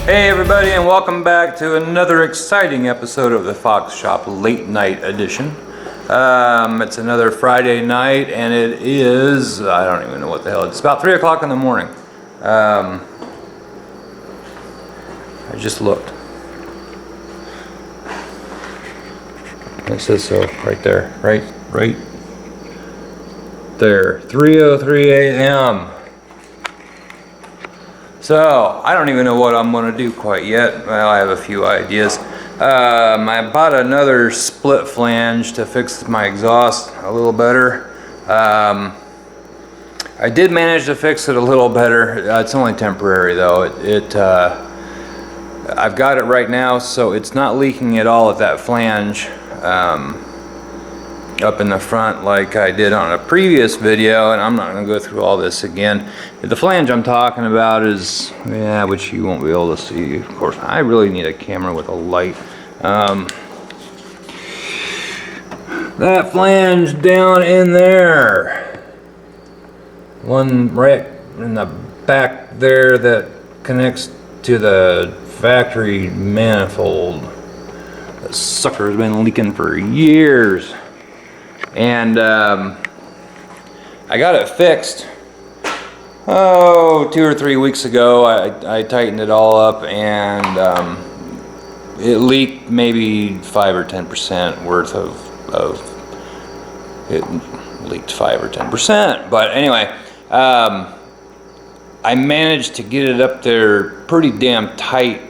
Hey everybody, and welcome back to another exciting episode of the Fox Shop Late Night Edition. It's another Friday night, and it is, I don't even know what the hell, it's about 3 o'clock in the morning. I just looked. It says so right there, right there, 3:03 a.m. So, I don't even know what I'm going to do quite yet. Well, I have a few ideas. I bought another split flange to fix my exhaust a little better. I did manage to fix it a little better. It's only temporary though. I've got it right now, so it's not leaking at all at that flange up in the front like I did on a previous video, and I'm not going to go through all this again. The flange I'm talking about is, yeah, which you won't be able to see, of course. I really need a camera with a light. That flange down in there, one right in the back there that connects to the factory manifold. That sucker's been leaking for years. And I got it fixed 2 or 3 weeks ago. I tightened it all up, and it leaked maybe 5 or 10% worth of it leaked 5 or 10%. But anyway, I managed to get it up there pretty damn tight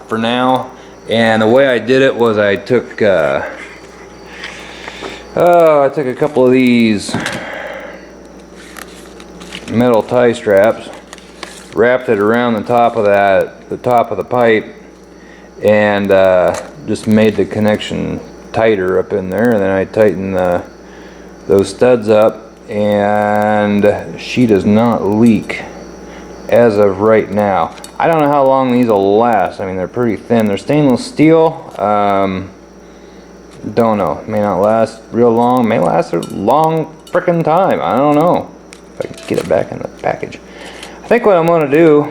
for now. And the way I did it was I took a couple of these metal tie straps, wrapped it around the top of the pipe, and just made the connection tighter up in there. And then I tightened those studs up, and she does not leak as of right now. I don't know how long these will last. I mean, they're pretty thin. They're stainless steel. Don't know. May not last real long. May last a long frickin' time. I don't know. If I can get it back in the package. I think what I'm going to do,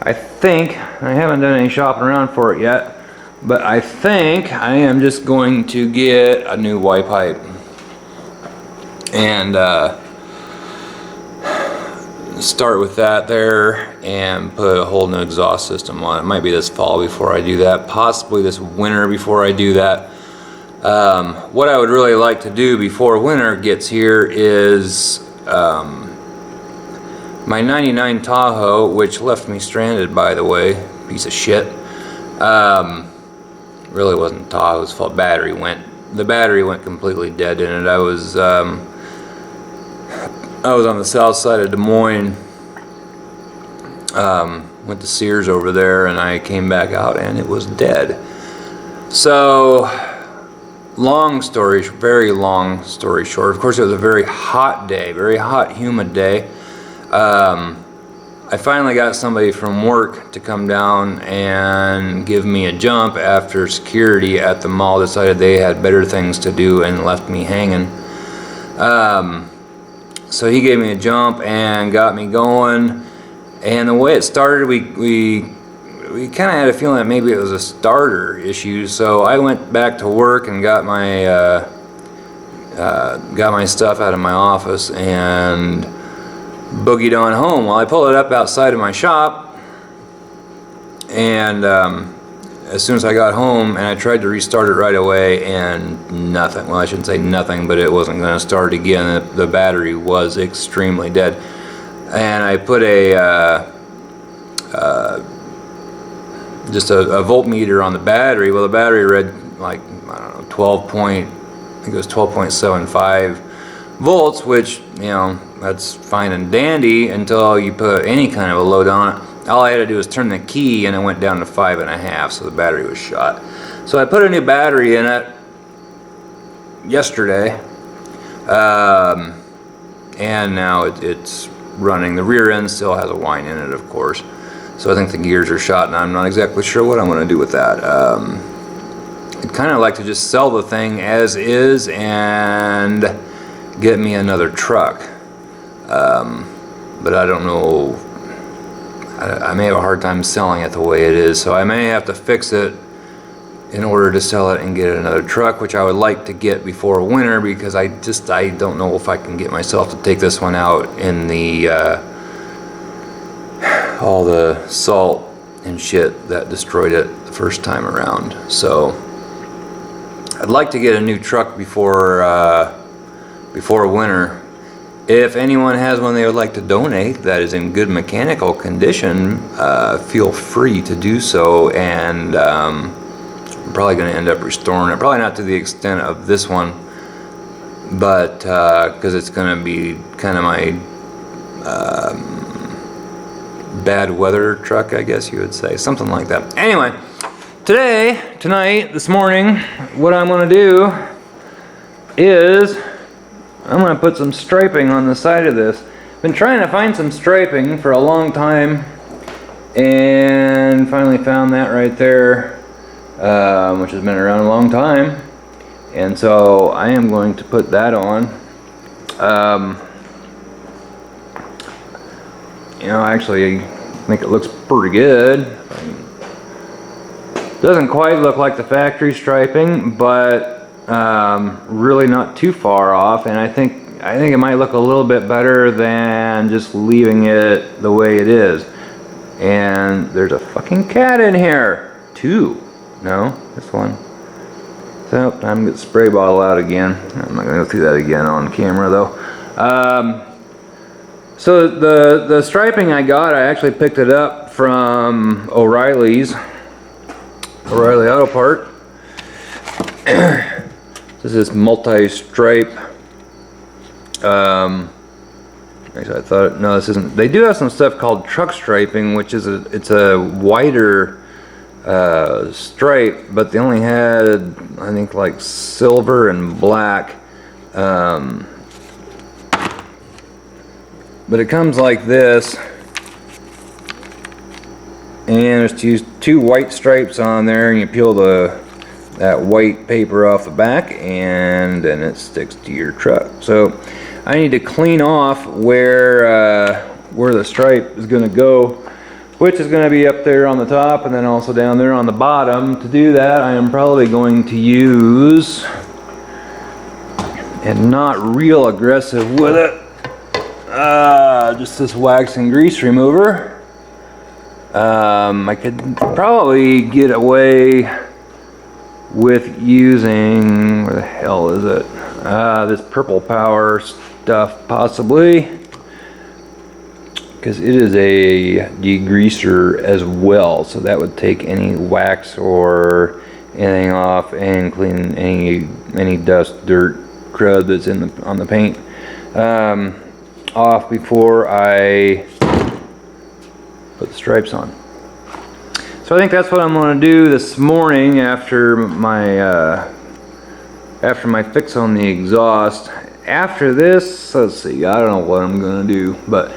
I think, I haven't done any shopping around for it yet, but I think I am just going to get a new Y pipe and start with that there and put a whole new exhaust system on it. It might be this fall before I do that, possibly this winter before I do that. What I would really like to do before winter gets here is my 99 Tahoe, which left me stranded, by the way, piece of shit. Really wasn't Tahoe's fault. The battery went completely dead in it. I was on the south side of Des Moines, went to Sears over there, and I came back out and it was dead. So, very long story short, of course it was a very hot day, very hot, humid day. I finally got somebody from work to come down and give me a jump after security at the mall decided they had better things to do and left me hanging. So he gave me a jump and got me going, and the way it started, we kind of had a feeling that maybe it was a starter issue. So I went back to work and got my stuff out of my office and boogied on home. Well, I pulled it up outside of my shop, and as soon as I got home, and I tried to restart it right away, and nothing. Well, I shouldn't say nothing, but it wasn't going to start again. The battery was extremely dead. And I put just a voltmeter on the battery. Well, the battery read like, I don't know, 12.75 volts, which, you know, that's fine and dandy until you put any kind of a load on it. All I had to do was turn the key and it went down to 5.5, so the battery was shot. So I put a new battery in it yesterday, and now it's running. The rear end still has a whine in it, of course, so I think the gears are shot, and I'm not exactly sure what I'm going to do with that. I'd kind of like to just sell the thing as is and get me another truck. but I don't know. I may have a hard time selling it the way it is, so I may have to fix it in order to sell it and get another truck, which I would like to get before winter, because I don't know if I can get myself to take this one out in the all the salt and shit that destroyed it the first time around. So I'd like to get a new truck before winter. If anyone has one they would like to donate that is in good mechanical condition, feel free to do so. And I'm probably going to end up restoring it. Probably not to the extent of this one, but because it's going to be kind of my bad weather truck, I guess you would say, something like that. Anyway, tonight, this morning, what I'm going to do is I'm going to put some striping on the side of this. Been trying to find some striping for a long time, and finally found that right there, which has been around a long time. And so I am going to put that on. You know, actually, I think it looks pretty good. Doesn't quite look like the factory striping, but really not too far off, and I think it might look a little bit better than just leaving it the way it is. And there's a fucking cat in here. 2. No, this one. So time to get the spray bottle out again. I'm not gonna go through that again on camera though. So the striping I got, I actually picked it up from O'Reilly Auto Part. This is multi-stripe. Actually, I thought, no, this isn't. They do have some stuff called truck striping, which is it's a wider stripe, but they only had, I think, like silver and black. But it comes like this, and there's two white stripes on there, and you peel that white paper off the back, and then it sticks to your truck. So I need to clean off where the stripe is going to go, which is going to be up there on the top and then also down there on the bottom. To do that, I am probably going to use, and not real aggressive with it, just this wax and grease remover. I could probably get away with using, where the hell is it? This Purple Power stuff, possibly, because it is a degreaser as well, so that would take any wax or anything off and clean any dust, dirt, crud that's on the paint off before I put the stripes on. So I think that's what I'm going to do this morning after my fix on the exhaust. After this, let's see, I don't know what I'm going to do, but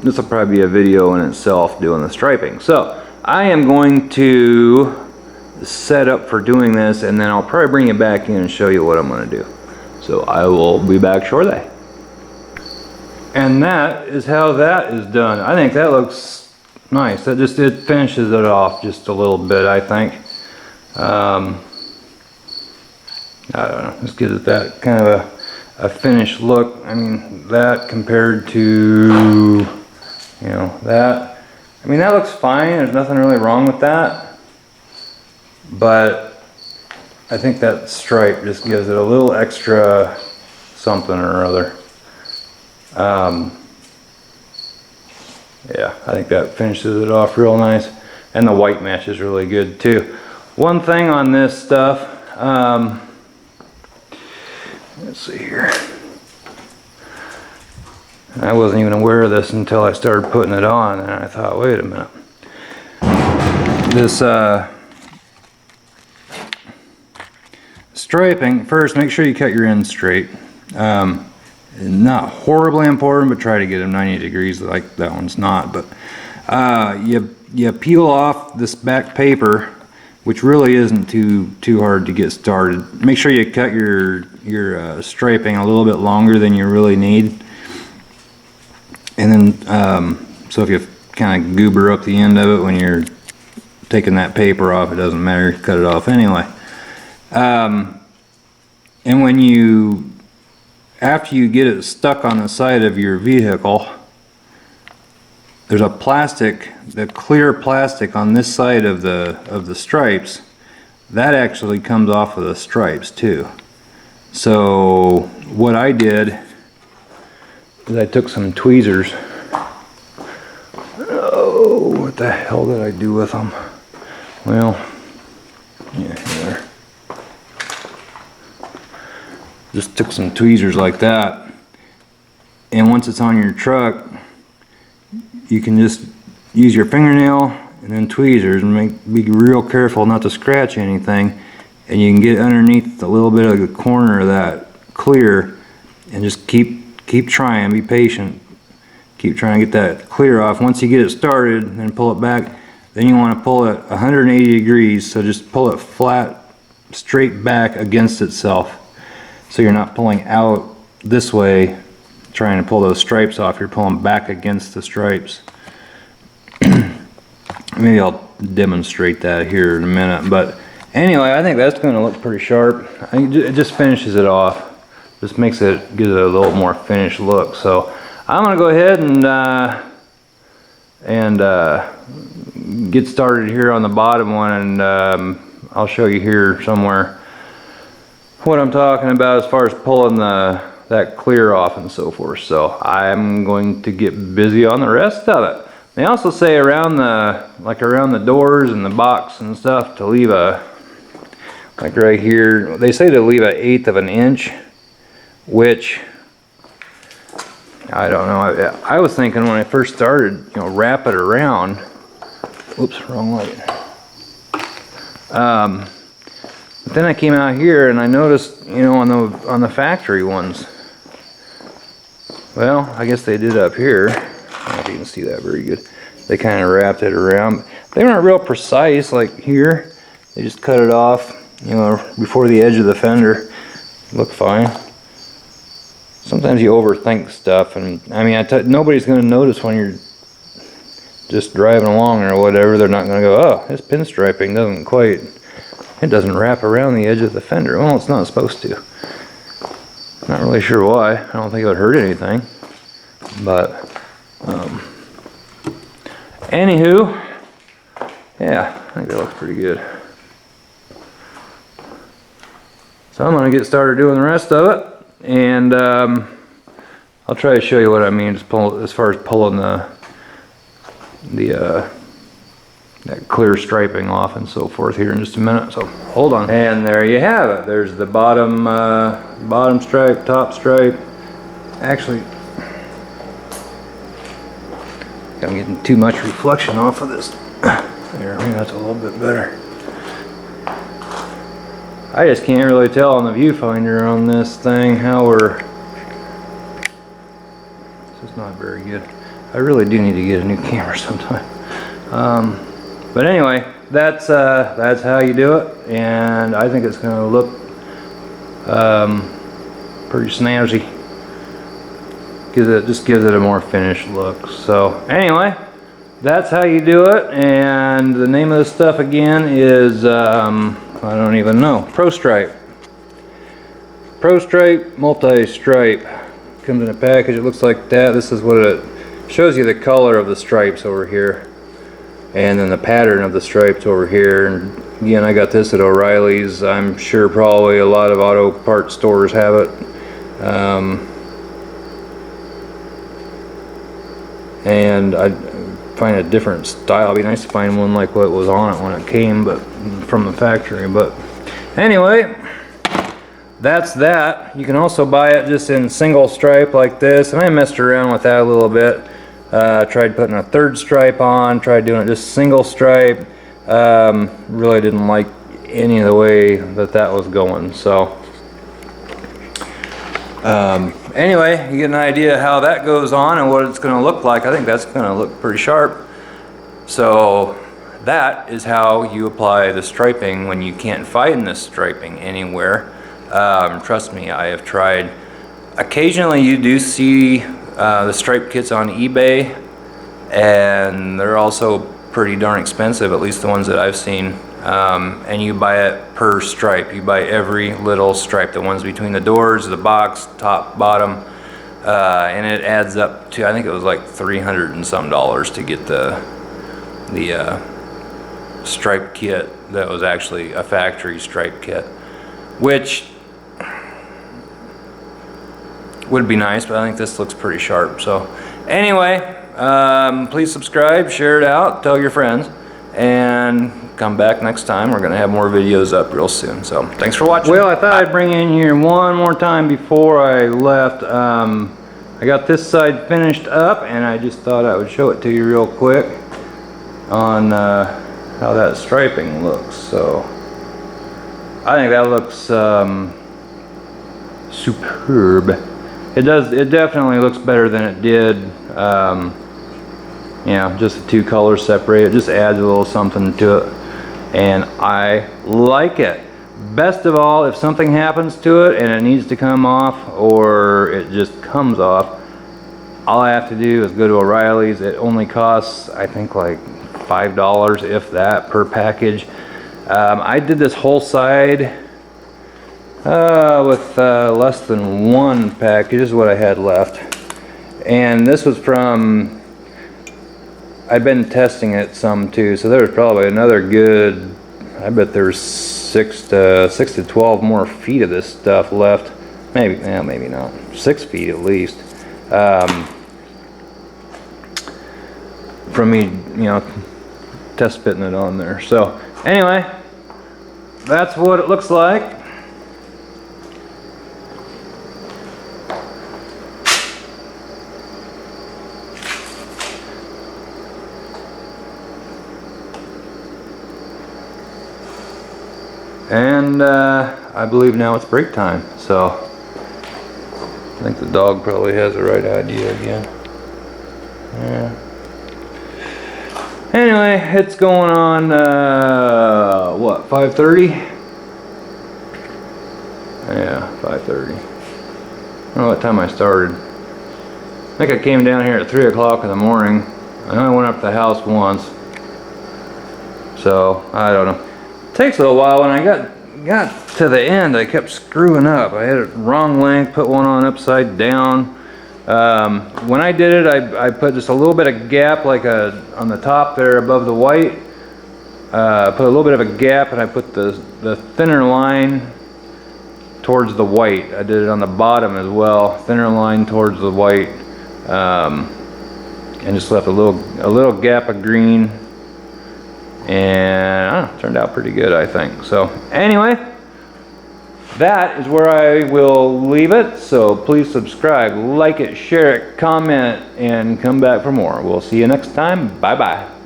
this will probably be a video in itself doing the striping. So I am going to set up for doing this, and then I'll probably bring it back in and show you what I'm going to do. So I will be back shortly. And that is how that is done. I think that looks nice. That just, it finishes it off just a little bit, I think. I don't know, just gives it that kind of a finished look. I mean, that compared to, you know, that, I mean, that looks fine. There's nothing really wrong with that. But I think that stripe just gives it a little extra something or other. Yeah, I think that finishes it off real nice, and the white mesh is really good too. One thing on this stuff, let's see here, I wasn't even aware of this until I started putting it on, and I thought, wait a minute, this striping, first make sure you cut your ends straight. Not horribly important, but try to get them 90 degrees like that one's not. But you peel off this back paper, which really isn't too hard to get started. Make sure you cut your striping a little bit longer than you really need. And then, so if you kind of goober up the end of it when you're taking that paper off, it doesn't matter, cut it off anyway. And when you, after you get it stuck on the side of your vehicle, there's a plastic, the clear plastic on this side of the stripes, that actually comes off of the stripes too. So what I did is I took some tweezers. Oh, what the hell did I do with them? Well, yeah, there. Just took some tweezers like that, and once it's on your truck, you can just use your fingernail and then tweezers and be real careful not to scratch anything, and you can get underneath a little bit of the corner of that clear and just keep trying, be patient, keep trying to get that clear off. Once you get it started and pull it back, then you want to pull it 180 degrees, so just pull it flat, straight back against itself, so you're not pulling out this way trying to pull those stripes off, you're pulling back against the stripes. Maybe I'll demonstrate that here in a minute, but anyway, I think that's going to look pretty sharp. It just finishes it off. Just gives it a little more finished look. So I'm going to go ahead and get started here on the bottom one, and I'll show you here somewhere what I'm talking about as far as pulling that clear off and so forth. So I'm going to get busy on the rest of it. They also say around the doors and the box and stuff to leave like right here, they say to leave 1/8 of an inch, which I don't know. I was thinking when I first started, wrap it around. Oops, wrong light. But then I came out here and I noticed, on the factory ones. Well, I guess they did up here. I don't know if you can see that very good. They kind of wrapped it around. They weren't real precise like here. They just cut it off, before the edge of the fender. Looked fine. Sometimes you overthink stuff, and I mean, nobody's going to notice when you're just driving along or whatever. They're not going to go, oh, this pinstriping doesn't wrap around the edge of the fender. Well, it's not supposed to. Not really sure why. I don't think it would hurt anything. But, anywho, yeah, I think that looks pretty good. So I'm going to get started doing the rest of it, and I'll try to show you what I mean as far as pulling that clear striping off and so forth here in just a minute. So hold on. And there you have it. There's the bottom stripe, top stripe. Actually, I'm getting too much reflection off of this. There, maybe that's a little bit better. I just can't really tell on the viewfinder on this thing how we're... This is not very good. I really do need to get a new camera sometime. But anyway, that's how you do it, and I think it's going to look pretty snazzy. Just gives it a more finished look. So anyway, that's how you do it, and the name of the stuff again is I don't even know. Pinstripe. Pinstripe, multi-stripe. Comes in a package. It looks like that. This is what it shows you, the color of the stripes over here, and then the pattern of the stripes over here. And again, I got this at O'Reilly's. I'm sure probably a lot of auto parts stores have it. And I find a different style. It'd be nice to find one like what was on it when it came, but from the factory. But anyway, that's that. You can also buy it just in single stripe like this, and I messed around with that a little bit. Tried putting a third stripe on, tried doing it just single stripe. Really didn't like any of the way that was going. So anyway, you get an idea how that goes on and what it's going to look like. I think that's going to look pretty sharp. So that is how you apply the striping when you can't find the striping anywhere. Trust me, I have tried. Occasionally you do see The stripe kit's on eBay, and they're also pretty darn expensive, at least the ones that I've seen. And you buy it per stripe. You buy every little stripe, the ones between the doors, the box, top, bottom, and it adds up to, I think it was like $300 and some to get the stripe kit that was actually a factory stripe kit, which would be nice, but I think this looks pretty sharp. So anyway, please subscribe, share it out, tell your friends, and come back next time. We're gonna have more videos up real soon. So thanks for watching. Well, I thought I'd bring in here one more time before I left. I got this side finished up, and I just thought I would show it to you real quick on how that striping looks. So I think that looks superb. It definitely looks better than it did. Yeah, just the two colors separated. It just adds a little something to it, and I like it. Best of all, if something happens to it and it needs to come off, or it just comes off, all I have to do is go to O'Reilly's. It only costs, I think, like $5, if that, per package. I did this whole side with less than one package. This is what I had left, and this was from, I've been testing it some too, so there's probably another good, I bet there's 6 to 12 more feet of this stuff left. Maybe, maybe not, 6 feet at least, from me, test fitting it on there. So anyway, that's what it looks like. And I believe now it's break time, so I think the dog probably has the right idea again. Yeah. Anyway, it's going on, what, 5:30? Yeah, 5:30. I don't know what time I started. I think I came down here at 3 o'clock in the morning. I only went up to the house once, so I don't know. Takes a little while. When I got to the end, I kept screwing up. I had it wrong length, put one on upside down. When I did it, I put just a little bit of gap, like on the top there above the white. Put a little bit of a gap, and I put the thinner line towards the white. I did it on the bottom as well, thinner line towards the white, and just left a little gap of green. And I don't know, turned out pretty good, I think. So anyway, that is where I will leave it. So please subscribe, like it, share it, comment, and come back for more. We'll see you next time. Bye bye.